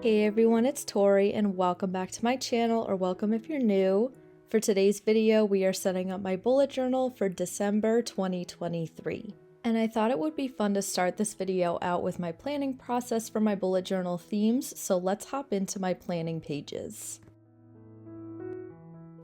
Hey everyone, it's Tori and welcome back to my channel, or welcome if you're new. For today's video, we are setting up my bullet journal for December 2023. And I thought it would be fun to start this video out with my planning process for my bullet journal themes, so let's hop into my planning pages.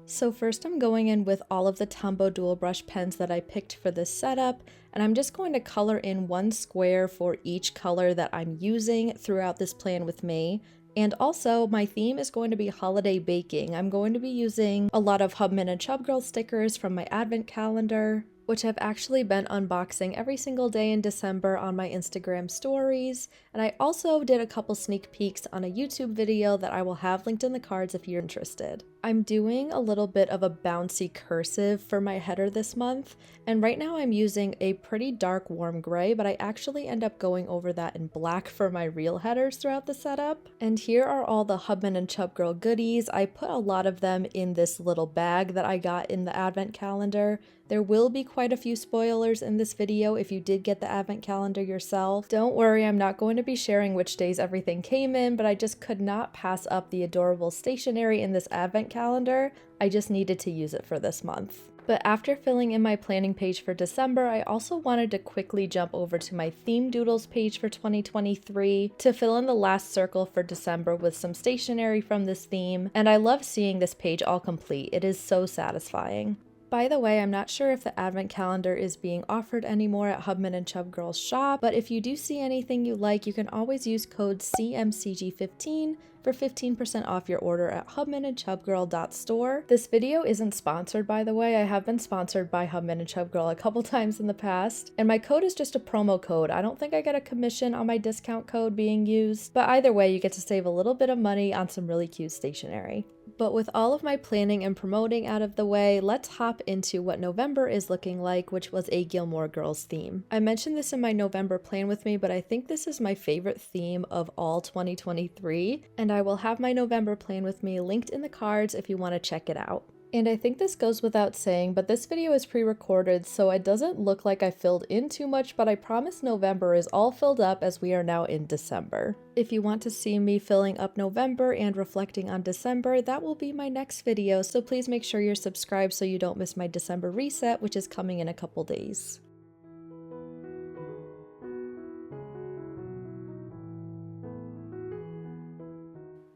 So first I'm going in with all of the Tombow dual brush pens that I picked for this setup, and I'm just going to color in one square for each color that I'm using throughout this plan with me. And also, my theme is going to be holiday baking. I'm going to be using a lot of Hubman and Chub Girl stickers from my advent calendar, which I've actually been unboxing every single day in December on my Instagram stories. And I also did a couple sneak peeks on a YouTube video that I will have linked in the cards if you're interested. I'm doing a little bit of a bouncy cursive for my header this month, and right now I'm using a pretty dark warm gray, but I actually end up going over that in black for my real headers throughout the setup. And here are all the Hubman and Chub Girl goodies. I put a lot of them in this little bag that I got in the advent calendar. There will be quite a few spoilers in this video if you did get the advent calendar yourself. Don't worry, I'm not going to be sharing which days everything came in, but I just could not pass up the adorable stationery in this advent calendar. I just needed to use it for this month. But after filling in my planning page for December, I also wanted to quickly jump over to my theme doodles page for 2023 to fill in the last circle for December with some stationery from this theme, and I love seeing this page all complete. It is so satisfying. By the way, I'm not sure if the advent calendar is being offered anymore at Hubman and Chub Girl's shop, but if you do see anything you like, you can always use code CMCG15 for 15% off your order at hubmanandchubgirl.store. This video isn't sponsored, by the way. I have been sponsored by Hubman and Chub Girl a couple times in the past, and my code is just a promo code. I don't think I get a commission on my discount code being used, but either way, you get to save a little bit of money on some really cute stationery. But with all of my planning and promoting out of the way, let's hop into what November is looking like, which was a Gilmore Girls theme. I mentioned this in my November plan with me, but I think this is my favorite theme of all 2023, and I will have my November plan with me linked in the cards if you want to check it out. And I think this goes without saying, but this video is pre-recorded, so it doesn't look like I filled in too much, but I promise November is all filled up as we are now in December. If you want to see me filling up November and reflecting on December, that will be my next video, so please make sure you're subscribed so you don't miss my December reset, which is coming in a couple days.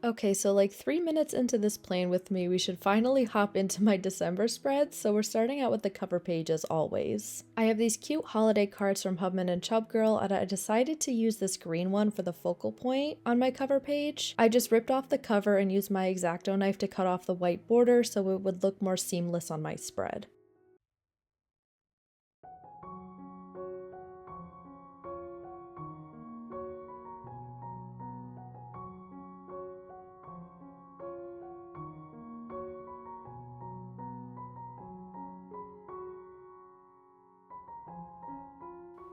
Okay, so like 3 minutes into this plan with me, we should finally hop into my December spread, so we're starting out with the cover page as always. I have these cute holiday cards from Hubman and Chub Girl, and I decided to use this green one for the focal point on my cover page. I just ripped off the cover and used my X-Acto knife to cut off the white border so it would look more seamless on my spread.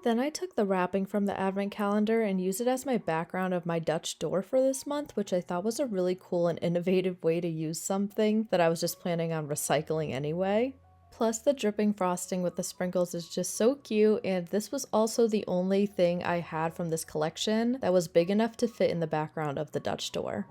Then I took the wrapping from the advent calendar and used it as my background of my Dutch door for this month, which I thought was a really cool and innovative way to use something that I was just planning on recycling anyway. Plus the dripping frosting with the sprinkles is just so cute, and this was also the only thing I had from this collection that was big enough to fit in the background of the Dutch door.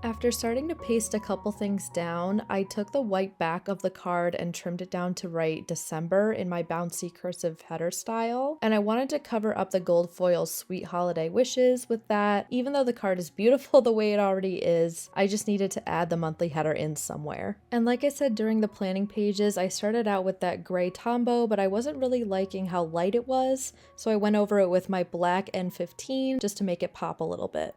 After starting to paste a couple things down, I took the white back of the card and trimmed it down to write December in my bouncy cursive header style, and I wanted to cover up the gold foil sweet holiday wishes with that. Even though the card is beautiful the way it already is, I just needed to add the monthly header in somewhere. And like I said during the planning pages, I started out with that gray Tombow, but I wasn't really liking how light it was, so I went over it with my black N15 just to make it pop a little bit.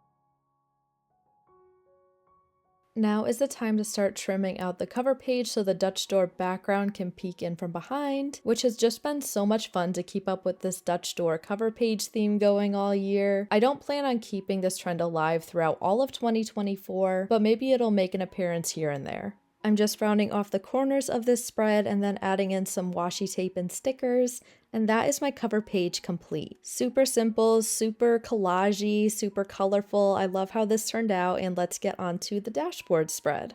Now is the time to start trimming out the cover page so the Dutch door background can peek in from behind, which has just been so much fun to keep up with this Dutch door cover page theme going all year. I don't plan on keeping this trend alive throughout all of 2024, but maybe it'll make an appearance here and there. I'm just rounding off the corners of this spread and then adding in some washi tape and stickers, and that is my cover page complete. Super simple, super collagey, super colorful. I love how this turned out, and let's get on to the dashboard spread.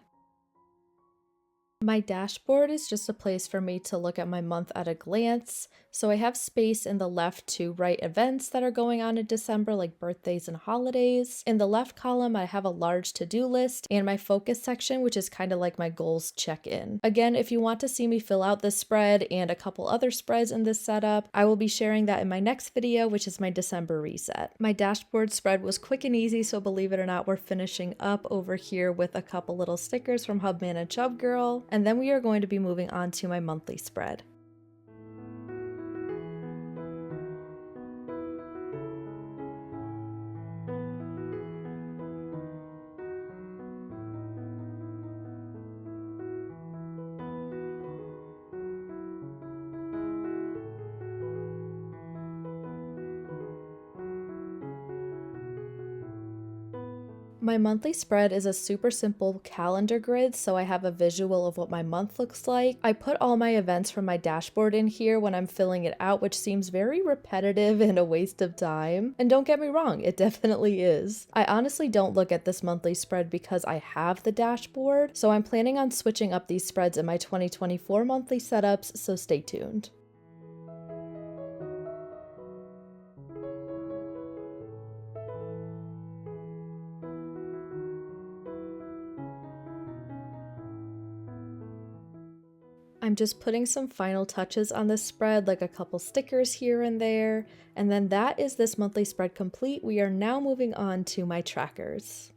My dashboard is just a place for me to look at my month at a glance, so I have space in the left to write events that are going on in December, like birthdays and holidays. In the left column, I have a large to-do list and my focus section, which is kind of like my goals check-in. Again, if you want to see me fill out this spread and a couple other spreads in this setup, I will be sharing that in my next video, which is my December reset. My dashboard spread was quick and easy, so believe it or not, we're finishing up over here with a couple little stickers from Hubman and Chub Girl. And then we are going to be moving on to my monthly spread. My monthly spread is a super simple calendar grid, so I have a visual of what my month looks like. I put all my events from my dashboard in here when I'm filling it out, which seems very repetitive and a waste of time. And don't get me wrong, it definitely is. I honestly don't look at this monthly spread because I have the dashboard, so I'm planning on switching up these spreads in my 2024 monthly setups, so stay tuned. I'm just putting some final touches on this spread, like a couple stickers here and there, and then that is this monthly spread complete. We are now moving on to my trackers.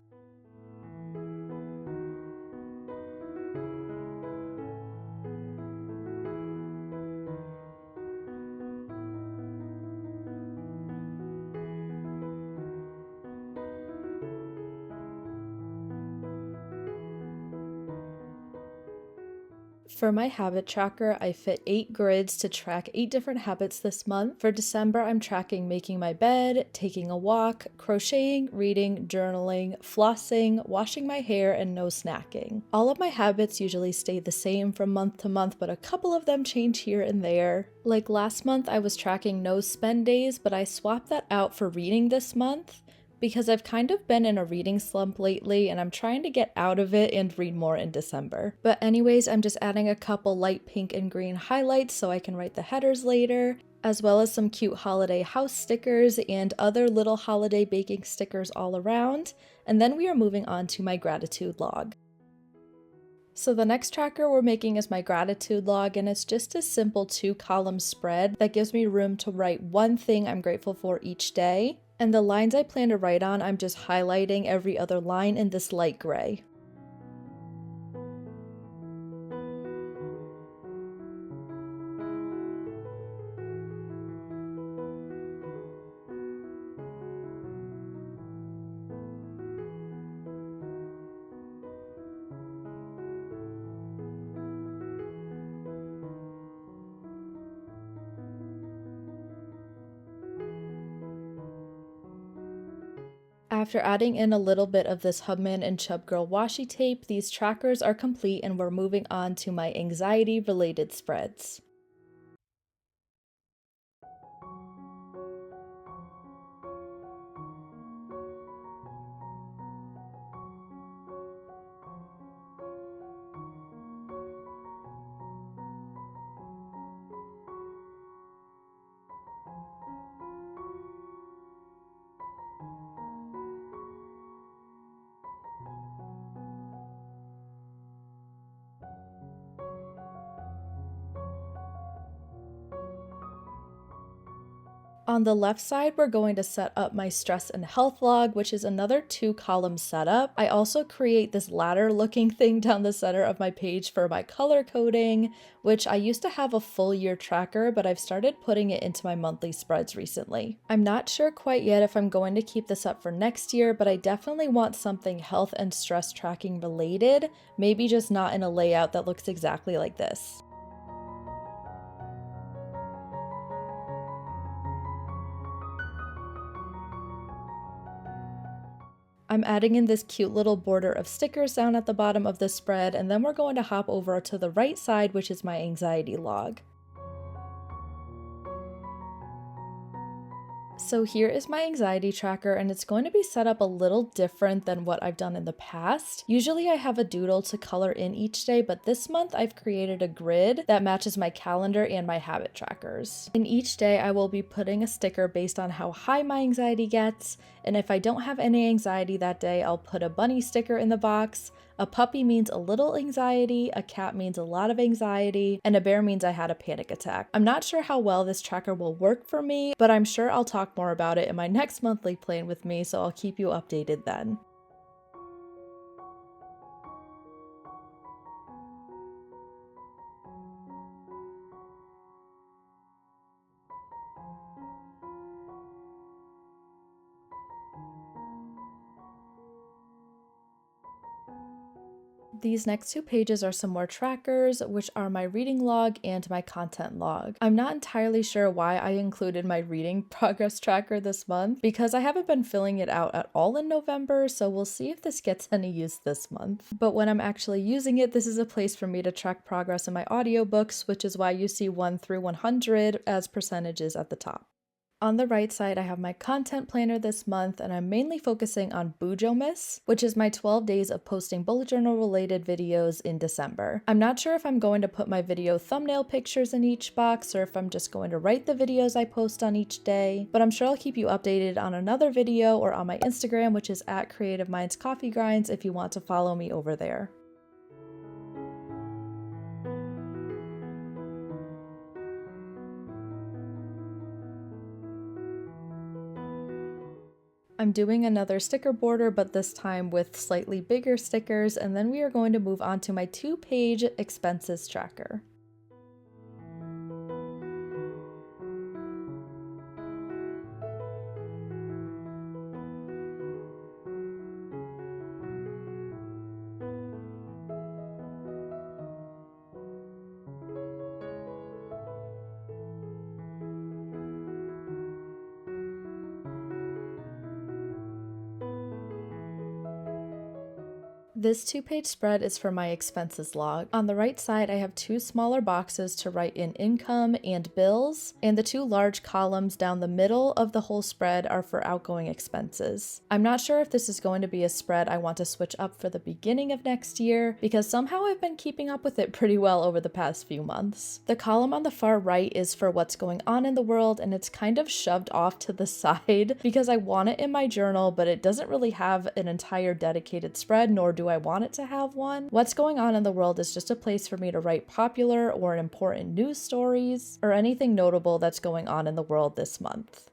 For my habit tracker, I fit 8 grids to track 8 different habits this month. For December, I'm tracking making my bed, taking a walk, crocheting, reading, journaling, flossing, washing my hair, and no snacking. All of my habits usually stay the same from month to month, but a couple of them change here and there. Like last month, I was tracking no spend days, but I swapped that out for reading this month, because I've kind of been in a reading slump lately and I'm trying to get out of it and read more in December. But anyways, I'm just adding a couple light pink and green highlights so I can write the headers later, as well as some cute holiday house stickers and other little holiday baking stickers all around. And then we are moving on to my gratitude log. So the next tracker we're making is my gratitude log, and it's just a simple 2-column spread that gives me room to write one thing I'm grateful for each day. And the lines I plan to write on, I'm just highlighting every other line in this light gray. After adding in a little bit of this Hubman and Chub Girl washi tape, these trackers are complete and we're moving on to my anxiety-related spreads. On the left side, we're going to set up my stress and health log, which is another 2-column setup. I also create this ladder looking thing down the center of my page for my color coding, which I used to have a full year tracker, but I've started putting it into my monthly spreads recently. I'm not sure quite yet if I'm going to keep this up for next year, but I definitely want something health and stress tracking related, maybe just not in a layout that looks exactly like this. I'm adding in this cute little border of stickers down at the bottom of the spread, and then we're going to hop over to the right side, which is my anxiety log. So here is my anxiety tracker, and it's going to be set up a little different than what I've done in the past. Usually I have a doodle to color in each day, but this month I've created a grid that matches my calendar and my habit trackers. In each day I will be putting a sticker based on how high my anxiety gets, and if I don't have any anxiety that day, I'll put a bunny sticker in the box. A puppy means a little anxiety, a cat means a lot of anxiety, and a bear means I had a panic attack. I'm not sure how well this tracker will work for me, but I'm sure I'll talk more about it in my next monthly plan with me, so I'll keep you updated then. These next 2 pages are some more trackers, which are my reading log and my content log. I'm not entirely sure why I included my reading progress tracker this month, because I haven't been filling it out at all in November, so we'll see if this gets any use this month. But when I'm actually using it, this is a place for me to track progress in my audiobooks, which is why you see 1 through 100 as percentages at the top. On the right side, I have my content planner this month, and I'm mainly focusing on Bujo Miss, which is my 12 days of posting bullet journal related videos in December. I'm not sure if I'm going to put my video thumbnail pictures in each box or if I'm just going to write the videos I post on each day, but I'm sure I'll keep you updated on another video or on my Instagram, which is at Creative Minds Coffee Grinds, if you want to follow me over there. I'm doing another sticker border, but this time with slightly bigger stickers, and then we are going to move on to my 2-page expenses tracker. This 2-page spread is for my expenses log. On the right side, I have 2 smaller boxes to write in income and bills, and the 2 large columns down the middle of the whole spread are for outgoing expenses. I'm not sure if this is going to be a spread I want to switch up for the beginning of next year, because somehow I've been keeping up with it pretty well over the past few months. The column on the far right is for what's going on in the world, and it's kind of shoved off to the side because I want it in my journal, but it doesn't really have an entire dedicated spread, nor do I want it to have one. What's going on in the world is just a place for me to write popular or important news stories or anything notable that's going on in the world this month.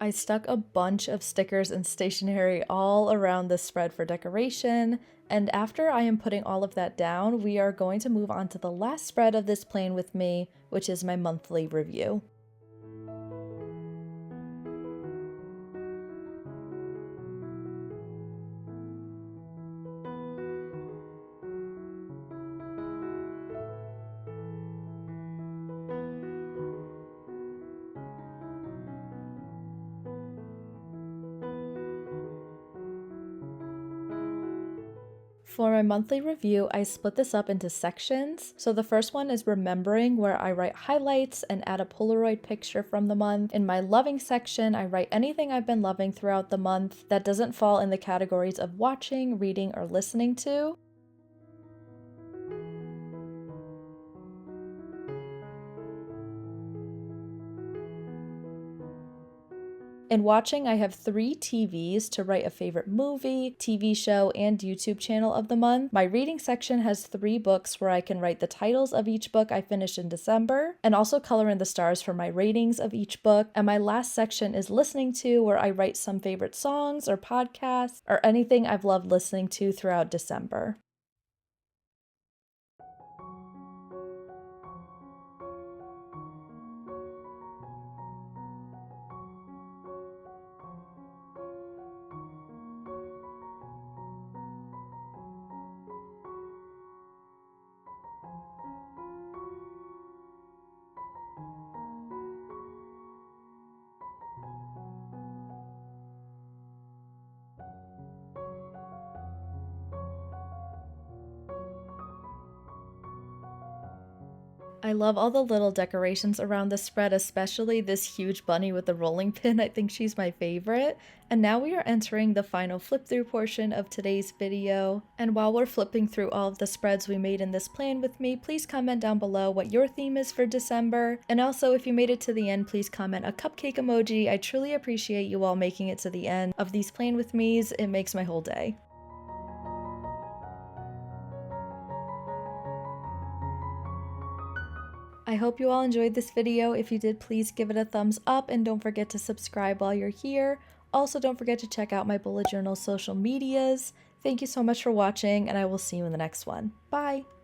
I stuck a bunch of stickers and stationery all around this spread for decoration, and after I am putting all of that down, we are going to move on to the last spread of this plan with me, which is my monthly review. For my monthly review, I split this up into sections. So the first one is remembering, where I write highlights and add a Polaroid picture from the month. In my loving section, I write anything I've been loving throughout the month that doesn't fall in the categories of watching, reading, or listening to. In watching, I have 3 TVs to write a favorite movie, TV show, and YouTube channel of the month. My reading section has 3 books where I can write the titles of each book I finished in December, and also color in the stars for my ratings of each book. And my last section is listening to, where I write some favorite songs or podcasts or anything I've loved listening to throughout December. I love all the little decorations around the spread, especially this huge bunny with the rolling pin. I think she's my favorite. And now we are entering the final flip through portion of today's video. And while we're flipping through all of the spreads we made in this plan with me, please comment down below what your theme is for December. And also, if you made it to the end, please comment a cupcake emoji. I truly appreciate you all making it to the end of these plan with me's. It makes my whole day. I hope you all enjoyed this video. If you did, please give it a thumbs up and don't forget to subscribe while you're here. Also, don't forget to check out my bullet journal social medias. Thank you so much for watching, and I will see you in the next one. Bye!